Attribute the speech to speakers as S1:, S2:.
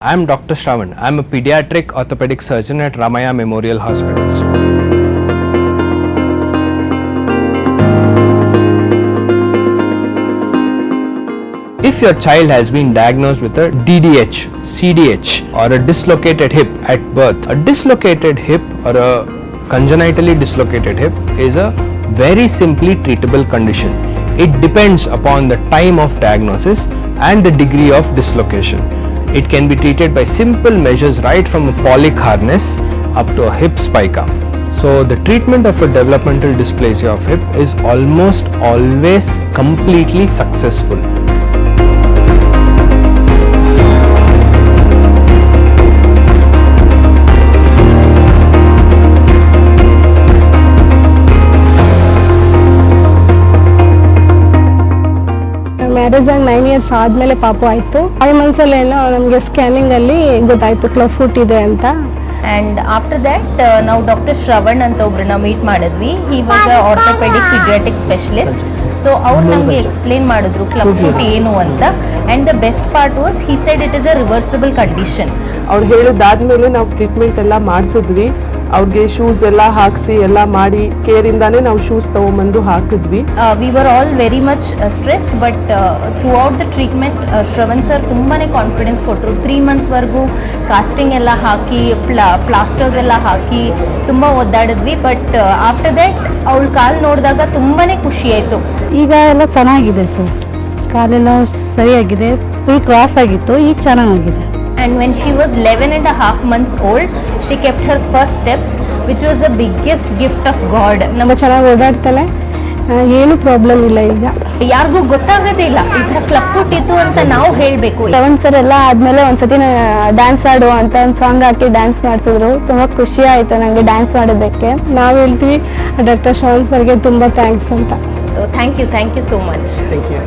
S1: I am Dr. Shravan. I am a pediatric orthopedic surgeon at Ramaya Memorial Hospitals. If your child has been diagnosed with a DDH, CDH or a dislocated hip at birth, a dislocated hip or a congenitally dislocated hip is a very simply treatable condition. It depends upon the time of diagnosis and the degree of dislocation. It can be treated by simple measures right from a Pollock harness up to a hip spica. So the treatment of a developmental dysplasia of hip is almost always completely successful.
S2: Marriage ಆಗಿ 9 years ಆದಮೇಲೆ ಪಾಪು ಆಯಿತು. 5 months ಅಲ್ಲಿ ಏನೋ ನಮಗೆ ಸ್ಕ್ಯಾನಿಂಗಲ್ಲಿ ಗೊತ್ತಾಯಿತು club foot ಇದೆ ಅಂತ.
S3: ಆ್ಯಂಡ್ ಆಫ್ಟರ್ ದ್ಯಾಟ್ ನಾವು ಡಾಕ್ಟರ್ ಶ್ರವಣ್ ಅಂತ ಒಬ್ರನ್ನ ಮೀಟ್ ಮಾಡಿದ್ವಿ. He was a orthopaedic paediatric specialist. So ಅವ್ರು ನಮಗೆ ಎಕ್ಸ್ಪ್ಲೇನ್ ಮಾಡಿದ್ರು ಕ್ಲಬ್ ಫುಟ್ ಏನು ಅಂತ. And the best part was he said it is a reversible condition.
S4: ಅವ್ರು ಹೇಳಿದಾದ್ಮೇಲೆ ನಾವು ಟ್ರೀಟ್ಮೆಂಟ್ ಎಲ್ಲ ಮಾಡಿಸಿದ್ವಿ. ಅವ್ರಿಗೆ ಶೂಸ್ ಎಲ್ಲ ಹಾಕಿಸಿ ಎಲ್ಲ ಮಾಡಿ ಕೇರಿಂದಾನೇ ನಾವು ಶೂಸ್ ತೊಗೊಂಬಂದು ಹಾಕಿದ್ವಿ.
S3: We were all very much stressed, but through out the treatment Shravan sir ತುಂಬಾ ಕಾನ್ಫಿಡೆನ್ಸ್ ಕೊಟ್ಟರು. 3 months ಕಾಸ್ಟಿಂಗ್ ಎಲ್ಲ ಹಾಕಿ ಪ್ಲಾಸ್ಟರ್ಸ್ ಎಲ್ಲ ಹಾಕಿ ತುಂಬ ಒದ್ದಾಡಿದ್ವಿ. ಬಟ್ ಆಫ್ಟರ್ ದ್ಯಾಟ್ ಅವಳ ಕಾಲು ನೋಡಿದಾಗ ತುಂಬಾ ಖುಷಿ ಆಯಿತು.
S2: ಈಗ ಎಲ್ಲ ಚೆನ್ನಾಗಿದೆ ಸರ್, ಕಾಲೆಲ್ಲ ಸರಿಯಾಗಿದೆ. ಫುಲ್ ಕ್ರಾಸ್ ಆಗಿತ್ತು, ಈಗ ಚೆನ್ನಾಗಿದೆ.
S3: And when she was 11.5 months old, she kept her first steps, which was the biggest gift of God.
S2: ನಮ್ಮ ಚೆನ್ನಾಗಿ ಓಡಾಡ್ತಾಳೆ, ಏನು ಪ್ರಾಬ್ಲಮ್ ಇಲ್ಲ. ಈಗ
S3: ಯಾರಿಗೂ ಗೊತ್ತಾಗೋದೇ ಇಲ್ಲ ಈ ಥರ ಕ್ಲಬ್ ಫುಟ್ ಇತ್ತು ಅಂತ ನಾವು ಹೇಳಬೇಕು.
S2: ಶ್ರವಣ್ ಸರ್ ಎಲ್ಲ ಆದಮೇಲೆ ಒಂದ್ಸತಿ ಡ್ಯಾನ್ಸ್ ಆಡು ಅಂತ ಒಂದು ಸಾಂಗ್ ಹಾಕಿ ಡ್ಯಾನ್ಸ್ ಮಾಡಿಸಿದ್ರು. ತುಂಬ ಖುಷಿ ಆಯಿತು ನನಗೆ ಡ್ಯಾನ್ಸ್ ಮಾಡೋದಕ್ಕೆ. ನಾವು ಹೇಳ್ತೀವಿ ಡಾಕ್ಟರ್ ಶ್ರವಣ್ ಸರ್ಗೆ ತುಂಬ ಥ್ಯಾಂಕ್ಸ್ ಅಂತ.
S3: So thank you so much.
S4: Thank you.